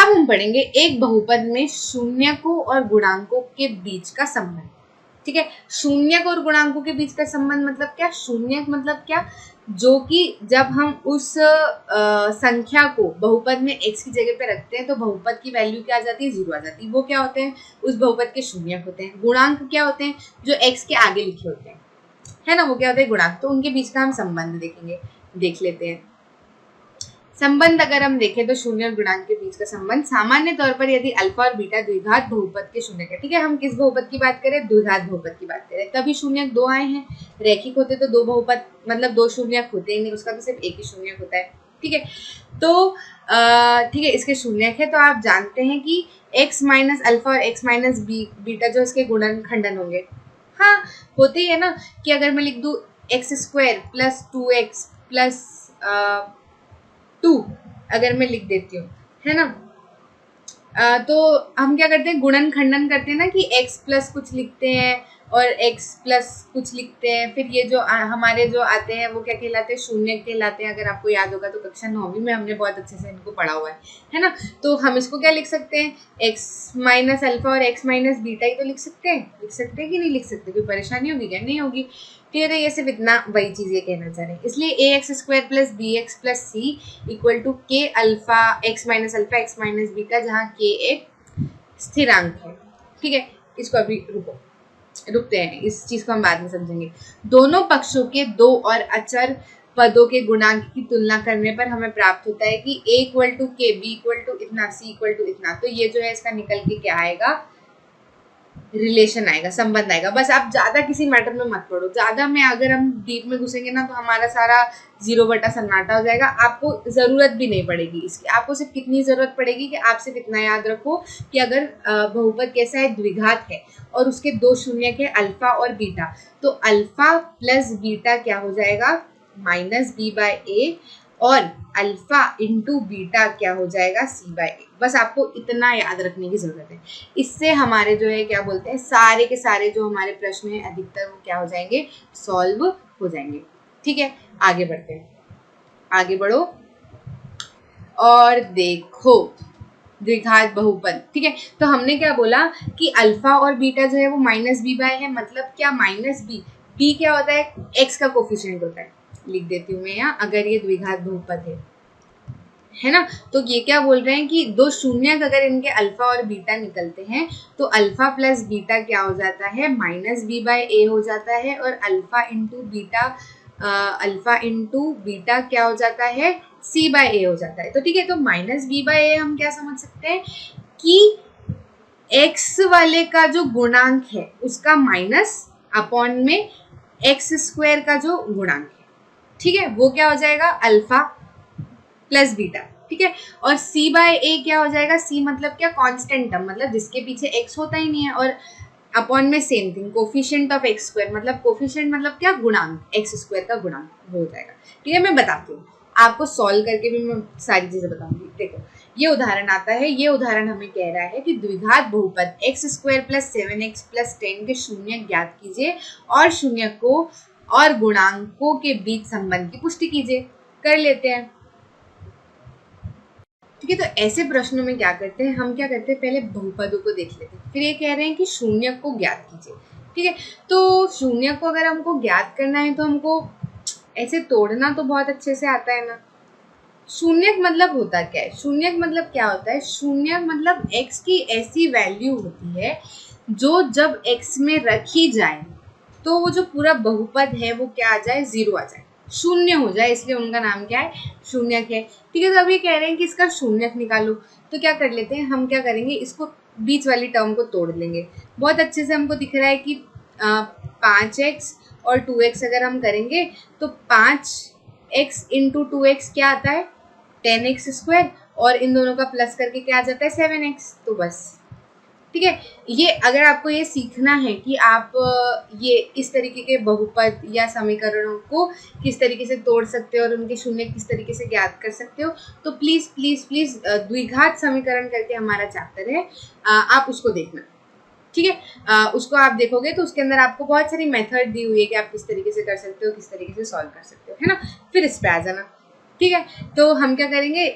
अब हम पढ़ेंगे एक बहुपद में शून्यकों और गुणांकों के बीच का संबंध। ठीक है, शून्यक और गुणांकों के बीच का संबंध मतलब क्या? शून्यक मतलब क्या? जो कि जब हम उस संख्या को बहुपद में x की जगह पे रखते हैं तो बहुपद की वैल्यू क्या आ जाती है? 0 आ जाती है। वो क्या होते हैं? उस बहुपद के शून्यक होते हैं। गुणांक क्या होते हैं? जो x के आगे लिखे होते हैं, है ना, वो क्या होते हैं? गुणांक। तो उनके बीच का हम संबंध देखेंगे, देख लेते हैं। संबंध अगर हम देखें तो शून्य और गुणांक के बीच का संबंध सामान्य तौर पर यदि अल्फा और बीटा द्विघात बहुपद के शून्यक है। ठीक है, हम किस बहुपद की बात करें? द्विघात बहुपद की बात करें। तभी शून्यक 2 आए हैं। रैखिक होते तो 2 बहुपद मतलब 2 शून्यक होते ही नहीं, उसका तो सिर्फ एक ही शून्यक होता है। ठीक है, तो ठीक है, इसके शून्यक है तो आप जानते हैं कि x माइनस अल्फा और x माइनस बीटा जो इसके गुणनखंडन होंगे। हाँ, होते ही है ना कि अगर मैं लिख दूं x square plus 2x plus 2 अगर मैं लिख देती हूँ, है ना, तो हम क्या करते हैं? गुणन खंडन करते हैं ना कि x प्लस कुछ लिखते हैं और x प्लस कुछ लिखते हैं। फिर ये जो हमारे जो आते हैं वो क्या कहलाते हैं? शून्य कहलाते हैं। अगर आपको याद होगा तो कक्षा 9वीं में हमने बहुत अच्छे से इनको पढ़ा हुआ है ना। तो हम इसको क्या लिख सकते हैं? x माइनस अल्फा और x माइनस बीटा ही तो लिख सकते हैं। लिख सकते हैं कि नहीं लिख सकते? कोई परेशानी होगी क्या? नहीं होगी। ठीक है, ये सिर्फ इतना वही चीज ये कहना चाह रहे हैं। इसलिए A X square plus B X plus C equal to K alpha X minus alpha X minus beta, जहाँ के एक स्थिरांक है। ठीक है, इसको अभी रुकते हैं, इस चीज को हम बाद में समझेंगे। दोनों पक्षों के दो और अचर पदों के गुणांक की तुलना करने पर हमें प्राप्त होता है कि a इक्वल टू के, b इक्वल टू इतना, c इक्वल टू इतना। तो ये जो है इसका निकल के क्या आएगा? रिलेशन आएगा, संबंध आएगा। बस आप ज्यादा किसी मैटर में मत पढ़ो। ज्यादा में अगर हम डीप में घुसेंगे ना तो हमारा सारा 0 बटा सन्नाटा हो जाएगा। आपको जरूरत भी नहीं पड़ेगी इसकी। आपको सिर्फ कितनी जरूरत पड़ेगी कि आप सिर्फ इतना याद रखो कि अगर बहुपद कैसा है? द्विघात है और उसके 2 शून्यक है अल्फा और बीटा, तो अल्फा प्लस बीटा क्या हो जाएगा? माइनस बी बाय ए, और अल्फा इंटू बीटा क्या हो जाएगा? सी बाय ए। बस आपको इतना याद रखने की जरूरत है। इससे हमारे जो है क्या बोलते हैं, सारे के सारे जो हमारे प्रश्न हैं अधिकतर वो क्या हो जाएंगे? सॉल्व हो जाएंगे। ठीक है, आगे बढ़ते हैं। आगे बढ़ो और देखो द्विघात बहुपद। ठीक है, तो हमने क्या बोला कि अल्फा और बीटा जो है वो माइनस बी बाय है। मतलब क्या? Minus B. बी क्या होता है? एक्स का कोफिशिएंट होता है। लिख देती हूँ मैं यहाँ, अगर ये द्विघात बहुपद है ना। तो ये क्या बोल रहे हैं कि 2 शून्यक अगर इनके अल्फा और बीटा निकलते हैं तो अल्फा प्लस बीटा क्या हो जाता है? माइनस बी बाय ए हो जाता है, और अल्फा इंटू बीटा क्या हो जाता है? सी बाय ए हो जाता है। तो ठीक है, तो माइनस बी बाय ए हम क्या समझ सकते हैं कि एक्स वाले का जो गुणांक है उसका माइनस अपॉन में एक्स स्क्वायर का जो गुणांक है, ठीक है, वो क्या हो जाएगा? Alpha plus beta. ठीक है, और c बाय ए क्या हो जाएगा? c मतलब क्या? कांस्टेंट टर्म, मतलब जिसके पीछे x होता ही नहीं है, और अपॉन में same thing coefficient of x square, मतलब कोफिशिएंट मतलब क्या? गुणांक, एक्स स्क्वायर का गुणांक वो हो जाएगा। ठीक है, मैं बताती हूँ आपको, सॉल्व करके भी मैं सारी चीजें बताऊंगी। देखो ये उदाहरण आता है। ये उदाहरण हमें कह रहा है कि द्विघात बहुपद x square plus 7x plus 10 के शून्यक ज्ञात कीजिए और शून्यकों और गुणांकों के बीच संबंध की पुष्टि कीजिए। कर लेते हैं। ठीक है, तो ऐसे प्रश्नों में क्या करते हैं हम? क्या करते हैं? पहले बहुपदों को देख लेते हैं, फिर ये कह रहे हैं कि शून्यक को ज्ञात कीजिए। ठीक है, तो शून्यक को अगर हमको ज्ञात करना है तो हमको ऐसे तोड़ना तो बहुत अच्छे से आता है ना। शून्यक मतलब होता क्या है? शून्यक मतलब क्या होता है? शून्यक मतलब x की ऐसी वैल्यू होती है जो जब x में रखी जाए तो वो जो पूरा बहुपद है वो क्या आ जाए? 0 आ जाए, शून्य हो जाए, इसलिए उनका नाम क्या है? शून्यक है। ठीक है, तो अभी कह रहे हैं कि इसका शून्यक निकालो। तो क्या कर लेते हैं हम? क्या करेंगे? इसको बीच वाली टर्म को तोड़ लेंगे। बहुत अच्छे से हमको दिख रहा है कि 5x और 2x अगर हम करेंगे तो 5x इंटू 2x क्या आता है? 10x स्क्वायर, और इन दोनों का प्लस करके क्या आ जाता है? 7x। तो बस ठीक है, ये अगर आपको ये सीखना है कि आप ये इस तरीके के बहुपद या समीकरणों को किस तरीके से तोड़ सकते हो और उनके शून्य किस तरीके से ज्ञात कर सकते हो, तो प्लीज प्लीज प्लीज द्विघात समीकरण करके हमारा चैप्टर है, आप उसको देखना। ठीक है, उसको आप देखोगे तो उसके अंदर आपको बहुत सारी मेथड दी हुई है कि आप किस तरीके से कर सकते हो, किस तरीके से सॉल्व कर सकते हो, है ना। फिर इस पे आ जाना। ठीक है, तो हम क्या करेंगे?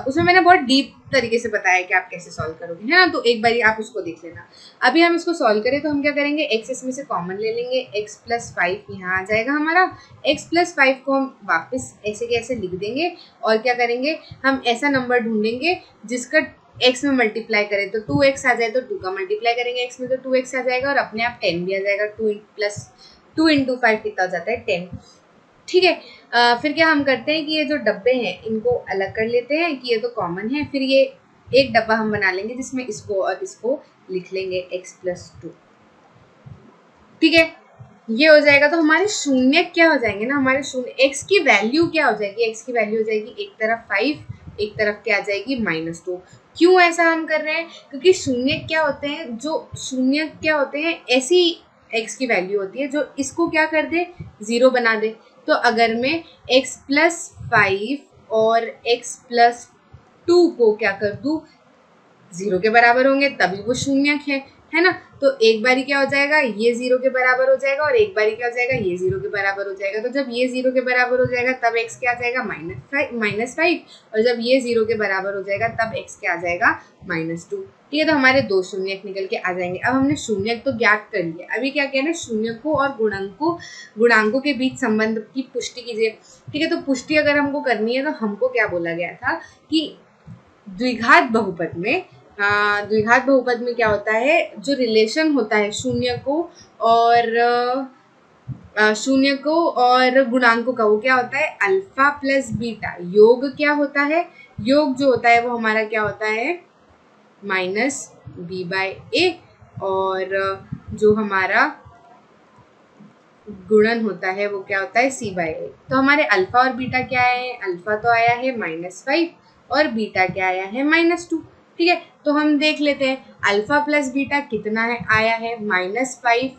उसमें मैंने बहुत डीप तरीके से बताया कि आप कैसे सॉल्व करोगे, है ना। तो एक बार आप उसको देख लेना। अभी हम इसको सॉल्व करें तो हम क्या करेंगे, x इसमें से कॉमन ले लेंगे, x + 5 यहाँ आ जाएगा हमारा। x + 5 को हम वापस ऐसे के ऐसे लिख देंगे और क्या करेंगे, हम ऐसा नंबर ढूंढेंगे जिसका x में मल्टीप्लाई करें तो 2x आ जाए, तो 2 का मल्टीप्लाई करेंगे x में तो 2x आ जाएगा और अपने आप 10 भी आ जाएगा। 2 × 5 कितना हो जाता है, 10। ठीक है, फिर क्या हम करते हैं कि ये जो डब्बे हैं इनको अलग कर लेते हैं कि ये तो कॉमन है। फिर ये एक डब्बा हम बना लेंगे जिसमें इसको और इसको लिख लेंगे x + 2। ठीक है, ये हो जाएगा। तो हमारे शून्य क्या हो जाएंगे ना, हमारे शून्य x की वैल्यू क्या हो जाएगी, x की वैल्यू हो जाएगी एक तरफ 5, एक तरफ क्या आ जाएगी -2। क्यों ऐसा हम कर रहे हैं, क्योंकि शून्य क्या होते हैं, जो शून्य क्या होते हैं ऐसी x की वैल्यू होती है जो इसको क्या कर दे, 0 बना दे। तो अगर मैं x + 5 और x + 2 को क्या कर दूं, 0 के बराबर होंगे तभी वो शून्यक है ना। तो एक बारी क्या हो जाएगा, ये 0 के बराबर हो जाएगा और एक बारी क्या हो जाएगा, ये 0 के बराबर हो जाएगा। तो जब ये 0 के बराबर हो जाएगा तब x क्या आ जाएगा, -5, और जब ये 0 के बराबर हो जाएगा तब x क्या आ जाएगा, -2। ठीक है, तो हमारे 2 शून्यक निकल के आ जाएंगे। अब हमने शून्यक तो ज्ञात कर लिया, अभी क्या कहना है, शून्यकों और गुणांकों के बीच संबंध की पुष्टि कीजिए। ठीक है, तो पुष्टि अगर हमको करनी है तो हमको क्या बोला गया था कि द्विघात बहुपद में क्या होता है, जो रिलेशन होता है शून्य को और गुणांकों का, वो क्या होता है, अल्फा + बीटा। योग क्या होता है, योग जो होता है वो हमारा क्या होता है, -b/a, और जो हमारा गुणन होता है वो क्या होता है, c/a। तो हमारे अल्फा और बीटा क्या है, अल्फा तो आया है -5 और बीटा क्या आया है, -2। ठीक है, तो हम देख लेते हैं अल्फा + बीटा कितना है, आया है -5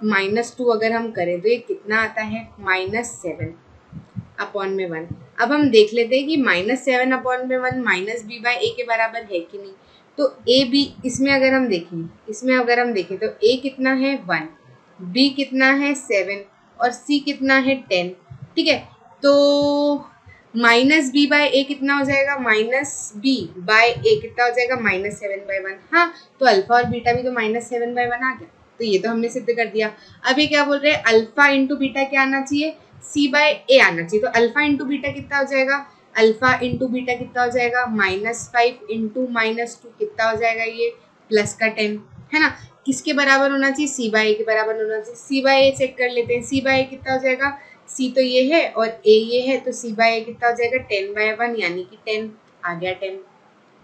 -2। अगर हम करें तो ये कितना आता है, -7/1। अब हम देख लेते हैं कि -7/1 -b/a के बराबर है कि नहीं। तो a b इसमें अगर हम देखें तो a कितना है, 1, b कितना है, 7 और c कितना है, 10। ठीक है, तो -b/a कितना हो जाएगा, -b/a कितना हो जाएगा, -7/1। हाँ, तो अल्फा और बीटा भी तो -7/1 आ गया, तो ये तो हमने सिद्ध कर दिया। अभी क्या बोल रहे हैं, अल्फा × बीटा क्या आना चाहिए, c/a आना चाहिए। तो अल्फा × बीटा कितना हो जाएगा, अल्फा × बीटा कितना हो जाएगा, -5 × -2 कितना हो जाएगा, ये +10, है ना। किसके बराबर होना चाहिए, c/a के बराबर होना चाहिए। c/a चेक कर लेते हैं, c/a कितना हो जाएगा, c तो ये है और a ये है, तो c/a कितना हो जाएगा, 10/1, यानी कि 10 आ गया। 10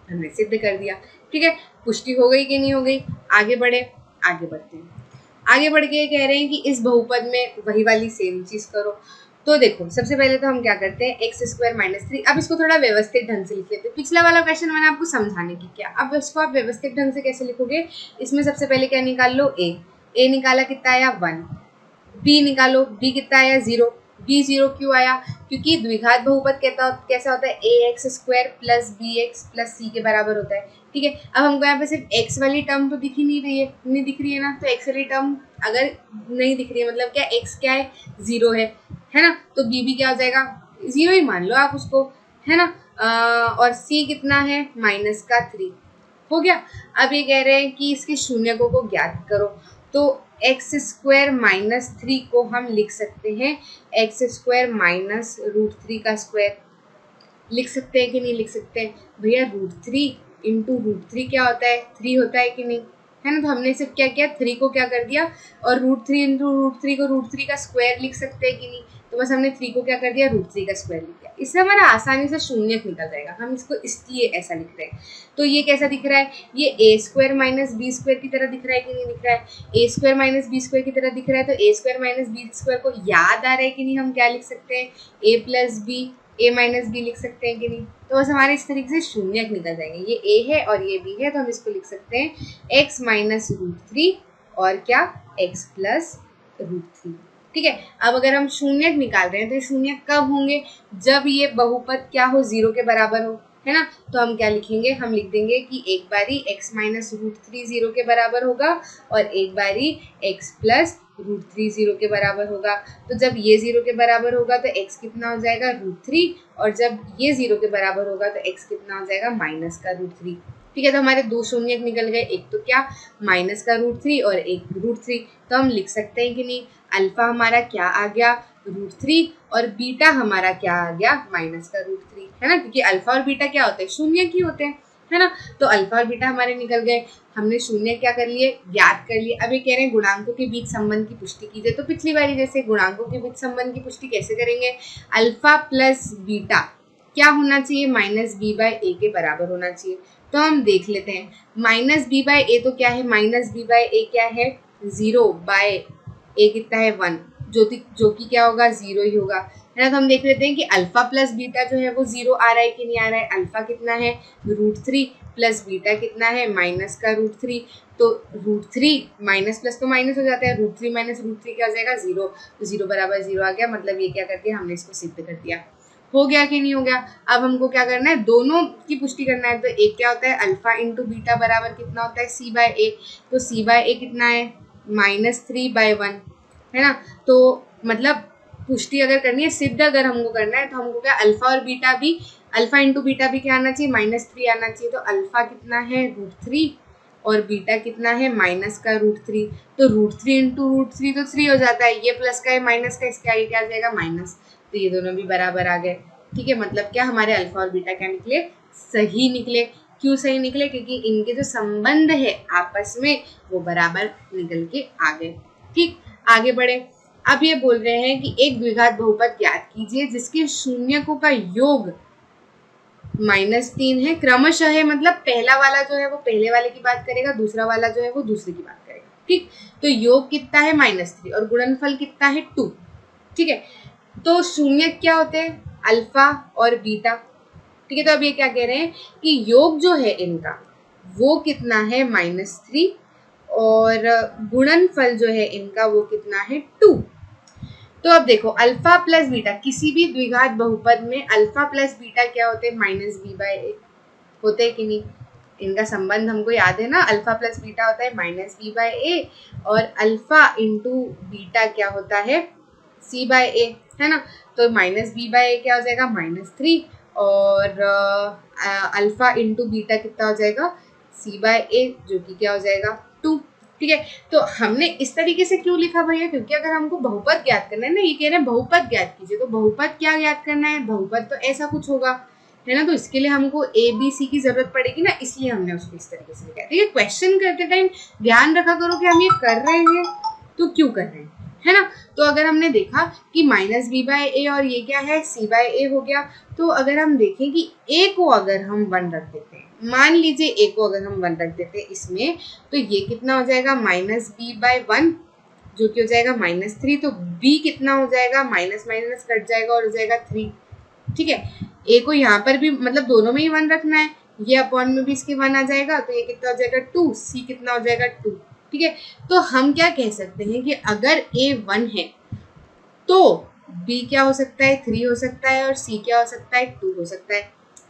हमने सिद्ध कर दिया। ठीक है, पुष्टि हो गई कि नहीं हो गई। आगे बढ़ते हैं। आगे बढ़ के कह रहे हैं कि इस बहुपद में वही वाली सेम चीज करो। तो देखो, सबसे पहले तो हम क्या करते हैं, x² - 3। अब इसको थोड़ा व्यवस्थित ढंग से लिख लेते हैं। पिछला वाला क्वेश्चन मैंने आपको समझाने की किया, अब इसको आप व्यवस्थित ढंग से कैसे लिखोगे, इसमें सबसे पहले क्या निकाल लो, a निकाला कितना आया, 1। b निकालो, b कितना आया, 0। b 0 क्यों आया, क्योंकि द्विघात बहुपद कैसा होता है, ax² + bx + c के बराबर होता है। ठीक है, अब हमको यहाँ पे सिर्फ x वाली टर्म तो दिख ही नहीं दिख रही है ना। तो x वाली टर्म अगर नहीं दिख रही है मतलब क्या, x क्या है, 0 है ना। तो b भी क्या हो जाएगा, 0 ही मान लो आप उसको, है ना। और c कितना है, -3 हो गया। अब ये कह रहे हैं कि इसके शून्यकों को ज्ञात करो। तो x² - 3 को हम लिख सकते हैं x² - √3 का स्क्वायर। लिख सकते हैं कि नहीं लिख सकते हैं भैया, √3 × √3 क्या होता है, 3 होता है कि नहीं, है ना। तो हमने सिर्फ क्या किया, 3 को क्या कर दिया, और √3 × √3 को √3 का स्क्वायर लिख सकते हैं कि नहीं। तो बस हमने 3 को क्या कर दिया, √3 का स्क्वायर लिख दिया। इससे हमारा आसानी से शून्यक निकल जाएगा। हम इसको इसलिए ऐसा लिख रहे हैं। तो ये कैसा दिख रहा है, ये a² - b² की तरह दिख रहा है कि नहीं दिख रहा है, a² - b² की तरह दिख रहा है। तो a² - b² को याद आ रहा है कि नहीं, हम क्या लिख सकते हैं, a + b, a - b लिख सकते हैं कि नहीं। तो बस हमारे इस तरीके से शून्यक निकल जाएंगे। ये a है और ये b है, तो हम इसको लिख सकते हैं x - √3 और क्या, x + √3। ठीक है, अब अगर हम शून्यक निकाल रहे हैं तो ये शून्यक कब होंगे, जब ये बहुपद क्या हो, 0 के बराबर हो। है ना। तो हम क्या लिखेंगे, हम लिख देंगे कि एक बारी x माइनस रूट 3 0 के बराबर होगा और एक बारी x प्लस रूट 3 0 के बराबर होगा। तो जब ये 0 के बराबर होगा तो x कितना हो जाएगा रूट 3, और जब ये 0 के बराबर होगा तो x कितना हो जाएगा माइनस का रूट 3। ठीक है, तो हमारे दो शून्य निकल गए, एक तो क्या माइनस का रूट 3 और एक रूट 3। तो हम लिख सकते हैं कि नहीं, अल्फा हमारा क्या आ गया रूट 3 और बीटा हमारा क्या आ गया माइनस का रूट 3, है ना, क्योंकि अल्फा और बीटा क्या होते हैं, शून्य की होते हैं, है ना। तो अल्फा और बीटा हमारे निकल गए, हमने शून्य क्या कर लिए, ज्ञात कर लिए। अब ये कह रहे हैं गुणांकों के बीच संबंध की पुष्टि कीजिए। तो पिछली बारी जैसे गुणांकों के बीच संबंध की पुष्टि कैसे करेंगे, अल्फा प्लस बीटा क्या होना चाहिए, माइनस बी बाय ए के बराबर होना चाहिए। तो हम देख लेते हैं, माइनस बी बाय ए तो क्या है, माइनस बी बाय ए क्या है 0 बाय ए कितना है 1, जो कि क्या होगा 0 ही होगा, है ना। तो हम देख लेते हैं कि अल्फा प्लस बीटा जो है वो 0 आ रहा है कि नहीं आ रहा है। अल्फा कितना है रूट 3 प्लस बीटा कितना है माइनस का रूट 3। तो रूट 3 माइनस प्लस तो माइनस हो जाता है, रूट 3 माइनस रूट 3 क्या हो जाएगा 0। तो 0 बराबर 0 आ गया, मतलब ये क्या कर दिया हमने, इसको सिद्ध कर दिया। हो गया कि नहीं हो गया। अब हमको क्या करना है, दोनों की पुष्टि करना है। तो एक क्या होता है अल्फा इंटू बीटा बराबर कितना होता है सी बाय ए। तो सी बाय ए कितना है -3/1, है ना। तो मतलब पुष्टि अगर करनी है, सिद्ध अगर हमको करना है, तो हमको क्या अल्फा और बीटा भी, अल्फा इंटू बीटा भी क्या आना चाहिए -3 आना चाहिए। तो अल्फा कितना है √3 और बीटा कितना है माइनस का √3। तो √3 इंटू √3 तो 3 हो जाता है, ये प्लस का है माइनस का, इसका आगे क्या आ जाएगा माइनस। तो ये दोनों भी बराबर आ गए। ठीक है, मतलब क्या हमारे अल्फा और बीटा क्या निकले, सही निकले। क्यों सही निकले, क्योंकि इनके जो संबंध है आपस में वो बराबर निकल के आ गए। ठीक, आगे बढ़े। अब ये बोल रहे हैं कि एक द्विघात बहुपद ज्ञात कीजिए जिसके शून्यकों का योग -3 है, क्रमशः है, मतलब पहला वाला जो है वो पहले वाले की बात करेगा, दूसरा वाला जो है वो दूसरे की बात करेगा। ठीक, तो योग कितना है -3 और गुणनफल कितना है 2। ठीक है, तो शून्य क्या होते हैं अल्फा और बीटा। ठीक है, तो अब ये क्या कह रहे हैं कि योग जो है इनका वो कितना है -3 और गुणनफल जो है इनका वो कितना है 2। तो अब देखो अल्फा प्लस बीटा, किसी भी द्विघात बहुपद में अल्फा प्लस बीटा क्या होते हैं -b/a होते हैं कि नहीं। इनका संबंध हमको याद है ना, अल्फा प्लस बीटा होता है -b/a और अल्फा इंटू बीटा क्या होता है c/a, है ना। तो -b/a क्या हो जाएगा -3 और अल्फा इंटू बीटा कितना हो जाएगा c/a, जो कि क्या हो जाएगा 2। ठीक है, तो हमने इस तरीके से क्यों लिखा भैया, क्योंकि अगर हमको बहुपद ज्ञात करना है ना, ये कह रहे हैं बहुपद ज्ञात कीजिए, तो बहुपद क्या ज्ञात करना है, बहुपद तो ऐसा कुछ होगा, है ना। तो इसके लिए हमको ए बी सी की जरूरत पड़ेगी ना, इसलिए हमने उसको इस तरीके से लिखा है। ठीक है, क्वेश्चन करते टाइम ध्यान रखा करो कि हम ये कर रहे हैं तो क्यों कर रहे हैं, है ना। तो अगर हमने देखा कि -b/a और ये क्या है c/a हो गया, तो अगर हम देखें कि a को अगर हम 1 रख देते हैं, मान लीजिए a को अगर हम 1 रख देते हैं इसमें, तो ये कितना हो जाएगा -b/1 जो कि हो जाएगा -3। तो b कितना हो जाएगा, माइनस माइनस कट जाएगा और हो जाएगा 3। ठीक है, a को यहाँ पर भी मतलब दोनों में ही 1 रखना है, ये अपॉन में भी इसके 1 आ जाएगा, तो ये कितना हो जाएगा 2, c कितना हो जाएगा 2। ठीक है, तो हम क्या कह सकते हैं कि अगर a 1 है तो b क्या हो सकता है 3 हो सकता है और c क्या हो सकता है 2 हो सकता है।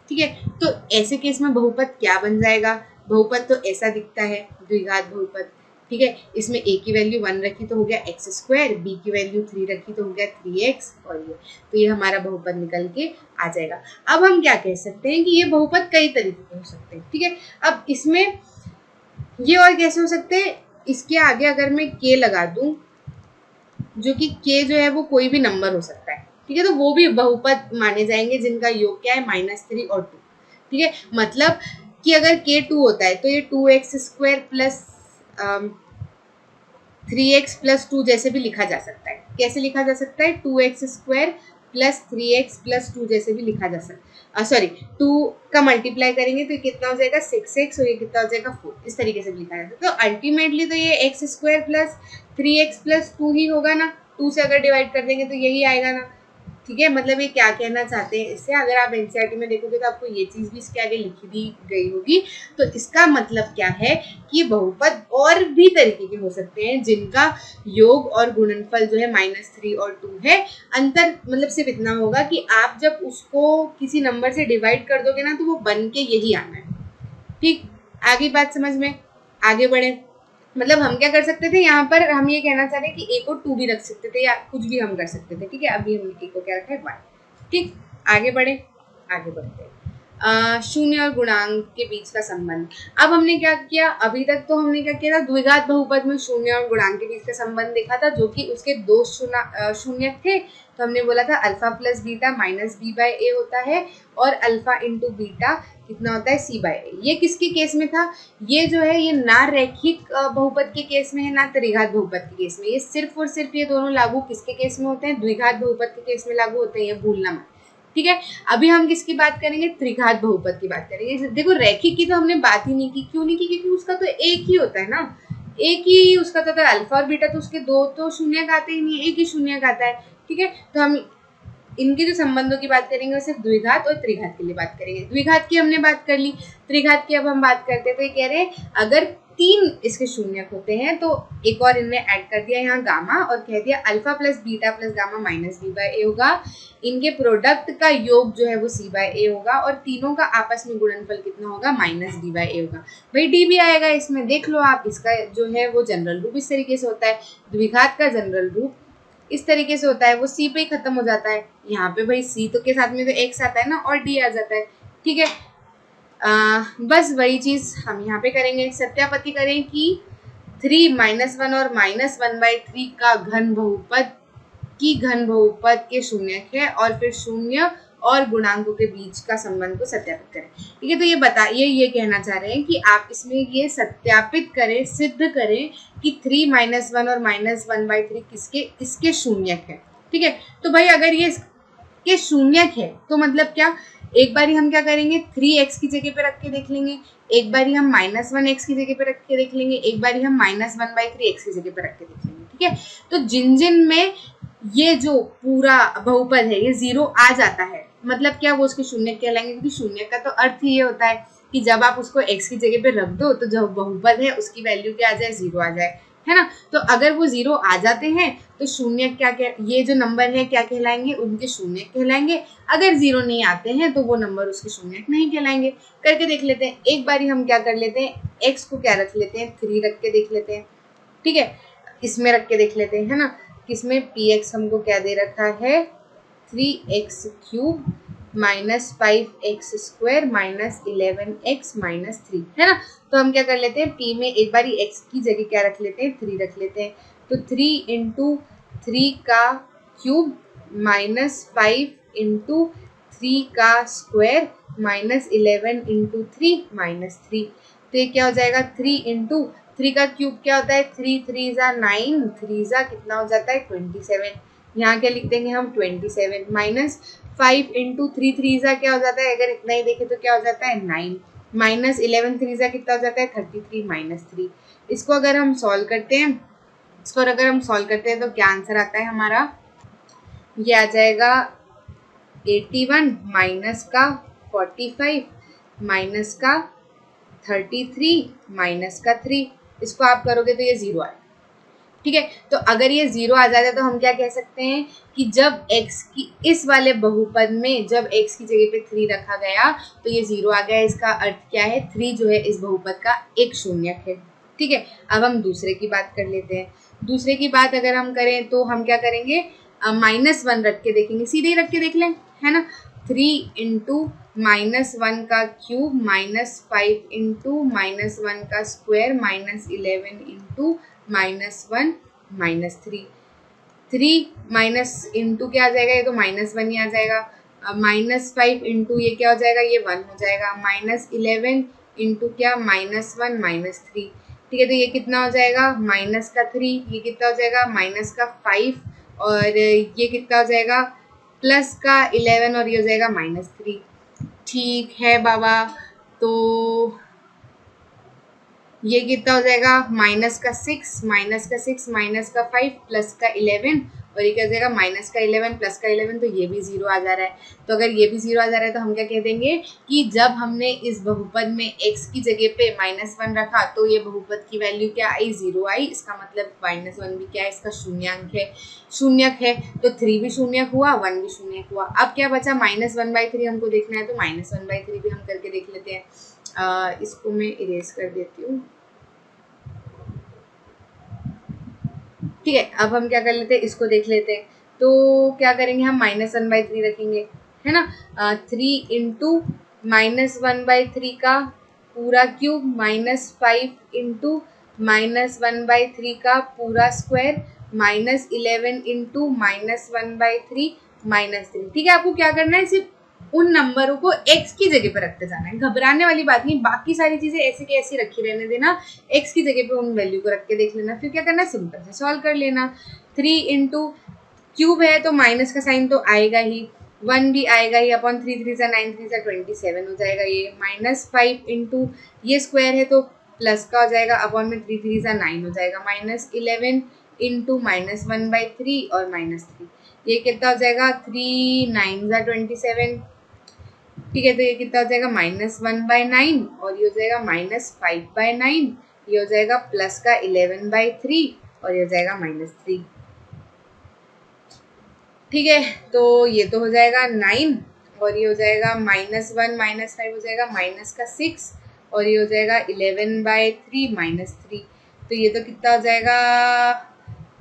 ठीक है, तो ऐसे केस में बहुपद क्या बन जाएगा, बहुपद तो ऐसा दिखता है द्विघात बहुपद। ठीक है, इसमें a की वैल्यू 1 रखी तो हो गया x², b की वैल्यू 3 रखी तो हो गया 3x और ये, तो ये हमारा बहुपद निकल के आ जाएगा। अब हम क्या कह सकते हैं कि ये बहुपद कई तरीके के हो सकते हैं। ठीक है, अब इसमें ये और कैसे हो सकते हैं, इसके आगे अगर मैं k लगा दूं, जो कि k जो है वो कोई भी नंबर हो सकता है। ठीक है, तो वो भी बहुपद माने जाएंगे जिनका योग क्या है -3 और 2। ठीक है, मतलब कि अगर k 2 होता है तो ये 2x² प्लस 3x प्लस 2 जैसे भी लिखा जा सकता है। कैसे लिखा जा सकता है, 2x² प्लस 3x प्लस 2 जैसे भी लिखा जा सकता है। सॉरी, 2 का मल्टीप्लाई करेंगे तो कितना हो जाएगा 6x और ये कितना हो जाएगा 4, इस तरीके से भी लिखा जा सकता है। तो अल्टीमेटली तो ये x² प्लस 3x प्लस 2 ही होगा ना, 2 से अगर डिवाइड कर देंगे तो यही आएगा ना। ठीक है, मतलब ये क्या कहना चाहते हैं इससे, अगर आप एनसीईआरटी में देखोगे तो आपको ये चीज भी इसके आगे लिखी दी गई होगी। तो इसका मतलब क्या है कि बहुपद और भी तरीके के हो सकते हैं जिनका योग और गुणनफल जो है -3 और 2 है। अंतर मतलब सिर्फ इतना होगा कि आप जब उसको किसी नंबर से डिवाइड कर दोगे ना तो वो बन के यही आना है। ठीक, आगे बात समझ में, आगे बढ़े। मतलब हम क्या कर सकते थे यहाँ पर, हम ये कहना चाह रहे हैं कि ए को 2 भी रख सकते थे या कुछ भी हम कर सकते थे। ठीक है, अभी हम ए को क्या रखा है 1। ठीक, आगे बढ़े, आगे बढ़ते हैं। शून्य और गुणांक के बीच का संबंध। अब हमने क्या किया, अभी तक तो हमने क्या किया था, द्विघात बहुपद में शून्य और गुणांक के बीच का संबंध देखा था, जो कि उसके दो शून्य थे। तो हमने बोला था alpha plus beta minus B by A होता है, और अल्फा इंटू बीटा कितना होता है सी बाय ए। ये किसके केस में था, ये जो है ये ना रैखिक बहुपद के केस में है ना त्रिघात बहुपद के केस में। ये सिर्फ और सिर्फ ये दोनों लागू किसके केस में होते हैं, द्विघात बहुपद के केस में लागू होते हैं, ये भूलना मत। ठीक है, अभी हम किसकी बात करेंगे, त्रिघात बहुपद की बात करेंगे। देखो रैखिक की तो हमने बात ही नहीं की, क्यों नहीं की, क्योंकि उसका तो एक ही होता है ना, एक ही उसका तो अल्फा और बीटा, तो उसके दो तो शून्य आते ही नहीं है, एक ही शून्य आता है। ठीक है, तो हम इनके जो संबंधों की बात करेंगे वो सिर्फ द्विघात और त्रिघात के लिए बात करेंगे। द्विघात की हमने बात कर ली, त्रिघात की अब हम बात करते हैं। तो ये कह रहे हैं अगर 3 इसके शून्यक होते हैं तो एक और इनने ऐड कर दिया यहाँ गामा, और कह दिया alpha plus beta plus gamma minus B by A होगा। इनके प्रोडक्ट का योग जो है वो सी बाय ए होगा, और तीनों का आपस में गुणनफल कितना होगा, माइनस डी बाय ए होगा। भाई डी भी आएगा इसमें, देख लो आप, इसका जो है वो जनरल रूप इस तरीके से होता है। द्विघात का जनरल रूप इस तरीके से होता है, वो सी पे ही खत्म हो जाता है। यहाँ पे भाई सी तो के साथ में तो एक्स आता है ना, और डी आ जाता है। ठीक है, बस वही चीज हम यहाँ पे करेंगे, सत्यापति करें कि 3 -1 और -1/3 का घन बहुपद की घन बहुपद के शून्यक है, और फिर शून्य और गुणांकों के बीच का संबंध को सत्यापित करें। ठीक है, तो ये बताइए, ये कहना चाह रहे हैं कि आप इसमें ये सत्यापित करें, सिद्ध करें कि 3 -1 और -1/3 किसके शून्यक है। ठीक है, तो भाई अगर ये के शून्यक है तो मतलब क्या, एक बारी हम क्या करेंगे, 3x की जगह पे रख के देख लेंगे, एक बारी हम -1x की जगह पे रख के देख लेंगे, एक बारी हम -1/3x की जगह पे रख के देख लेंगे। ठीक है, तो जिन में ये जो पूरा बहुपद है ये 0 आ जाता है, मतलब क्या, वो उसके शून्य कहलाएंगे, क्योंकि शून्य का तो अर्थ ही ये होता है कि जब आप उसको x की जगह पे रख दो तो जो बहुपद है उसकी वैल्यू क्या आ जाए, 0 आ जाए, है ना। तो अगर वो 0 आ जाते हैं तो शून्य ये जो नंबर है क्या कहलाएंगे, उनके शून्य कहलाएंगे। अगर 0 नहीं आते हैं तो वो नंबर उसके शून्य नहीं कहलाएंगे। करके देख लेते हैं, एक बारी हम क्या कर लेते हैं, x को क्या रख लेते हैं, 3 रख के देख लेते हैं। ठीक है, इसमें रख के देख लेते हैं, है ना। किसमें px हमको क्या दे रखा है, 3x³ -5x² -11x -3, है ना। तो हम क्या कर लेते हैं, p में एक बारी x की जगह क्या रख लेते हैं, 3 रख लेते हैं। तो 3 × 3 का क्यूब -5 × 3 का स्क्वायर -11 × 3 -3। तो ये क्या हो जाएगा, 3 × 3 का क्यूब क्या होता है, 3 3 × 9, 3 × कितना हो जाता है 27। यहाँ क्या लिख देंगे हम 27 -5 × 3 3 क्या हो जाता है, अगर इतना ही देखें तो क्या हो जाता है 9 -11 3 कितना हो जाता है 33 -3। इसको अगर हम सॉल्व करते हैं, तो क्या आंसर आता है हमारा, ये आ जाएगा 81 माइनस का 45 माइनस का 33 माइनस का 3। इसको आप करोगे तो ये 0 आएगा। ठीक है, तो अगर ये 0 आ जाता है तो हम क्या कह सकते हैं कि जब x की इस वाले बहुपद में जब x की जगह पे 3 रखा गया तो ये 0 आ गया। इसका अर्थ क्या है, 3 जो है इस बहुपद का एक शून्यक है। ठीक है, अब हम दूसरे की बात कर लेते हैं। दूसरे की बात अगर हम करें तो हम क्या करेंगे, -1 रख के देखेंगे, सीधे ही रख के देख लें, है ना। 3 × -1 का क्यूब -5 × -1 का स्क्वायर -11 × -1 -3। 3 माइनस इंटू क्या आ जाएगा, ये तो -1 ही आ जाएगा। -5 इंटू ये क्या हो जाएगा, ये 1 हो जाएगा। -11 इंटू क्या, -1 -3। ठीक है, तो ये कितना हो जाएगा, -3। ये कितना हो जाएगा, -5, और ये कितना हो जाएगा, +11, और ये हो जाएगा -3। ठीक है बाबा, तो ये कितना हो जाएगा, -6 -5 +11 और ये क्या हो जाएगा माइनस का 11 प्लस का 11, तो ये भी 0 आ जा रहा है। तो अगर ये भी 0 आ जा रहा है तो हम क्या कह देंगे कि जब हमने इस बहुपद में x की जगह पे -1 रखा तो ये बहुपद की वैल्यू क्या आई, 0 आई। इसका मतलब -1 भी क्या है, इसका शून्यक है। तो 3 भी शून्यक हुआ, 1 भी शून्यक हुआ। अब क्या बचा, -1/3 हमको देखना है, तो -1/3 भी हम करके देख लेते हैं। इसको मैं इरेज कर देती हूँ। ठीक है, अब हम क्या कर लेते हैं, इसको देख लेते हैं। तो क्या करेंगे, हम -1/3 रखेंगे, है ना। 3 इंटू -1/3 का पूरा क्यूब, -5 इंटू -1/3 का पूरा स्क्वायर, -11 इंटू -1/3 -3। ठीक है, आपको क्या करना है, सिर्फ उन नंबरों को x की जगह पर रखते जाना है, घबराने वाली बात नहीं। बाकी सारी चीजें ऐसी की ऐसी रखी रहने देना, x की जगह पे उन वैल्यू को रख के देख लेना। फिर क्या करना, सिंपल से सॉल्व कर लेना। 3 इंटू क्यूब है तो माइनस का साइन तो आएगा ही, 1 भी आएगा ही, अपॉन 3 3 9 3 27 हो जाएगा ये। -5 इंटू ये स्क्वायर है तो प्लस का हो जाएगा, अपॉन में 3 3 9 हो जाएगा। -11 इंटू -1/3 और -3, ये कितना हो जाएगा, 3 9 27। ठीक है, तो ये कितना हो जाएगा, -1/9 और ये हो जाएगा -5/9, ये हो जाएगा प्लस का 11/3 और ये हो जाएगा -3। ठीक है, तो ये तो हो जाएगा 9 और ये हो जाएगा -1 -5 हो जाएगा -6 और ये हो जाएगा 11/3 -3। तो ये तो कितना हो जाएगा,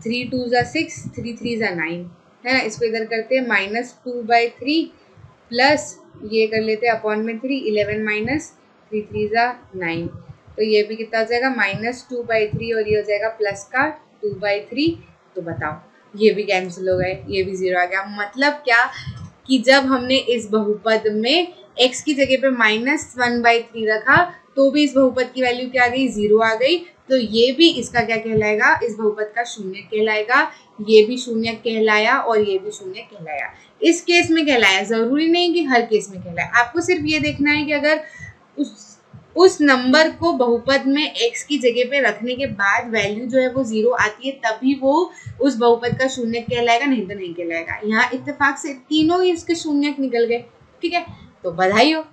3 2 6, 3 3 9, है ना। इसको इधर करते हैं -2/3 प्लस ये कर लेते हैं अपॉन में 3, 11 -3 3 9। तो ये भी कितना हो जाएगा, -2/3 और ये हो जाएगा प्लस का 2/3। तो बताओ, ये भी कैंसिल हो गए, ये भी 0 आ गया। मतलब क्या कि जब हमने इस बहुपद में x की जगह पे -1/3 रखा तो भी इस बहुपद की वैल्यू क्या आ गई, 0 आ गई। तो ये भी इसका क्या कहलाएगा, इस बहुपद का शून्य कहलाएगा। ये भी शून्य कहलाया और ये भी शून्य कहलाया। इस केस में कहलाया, जरूरी नहीं कि हर केस में कहलाए। आपको सिर्फ ये देखना है कि अगर उस नंबर को बहुपद में x की जगह पे रखने के बाद वैल्यू जो है वो 0 आती है, तभी वो उस बहुपद का शून्य कहलाएगा, नहीं तो नहीं कहलाएगा। यहाँ इत्तेफाक से तीनों ही इसके शून्य निकल गए। ठीक है, तो बधाई हो।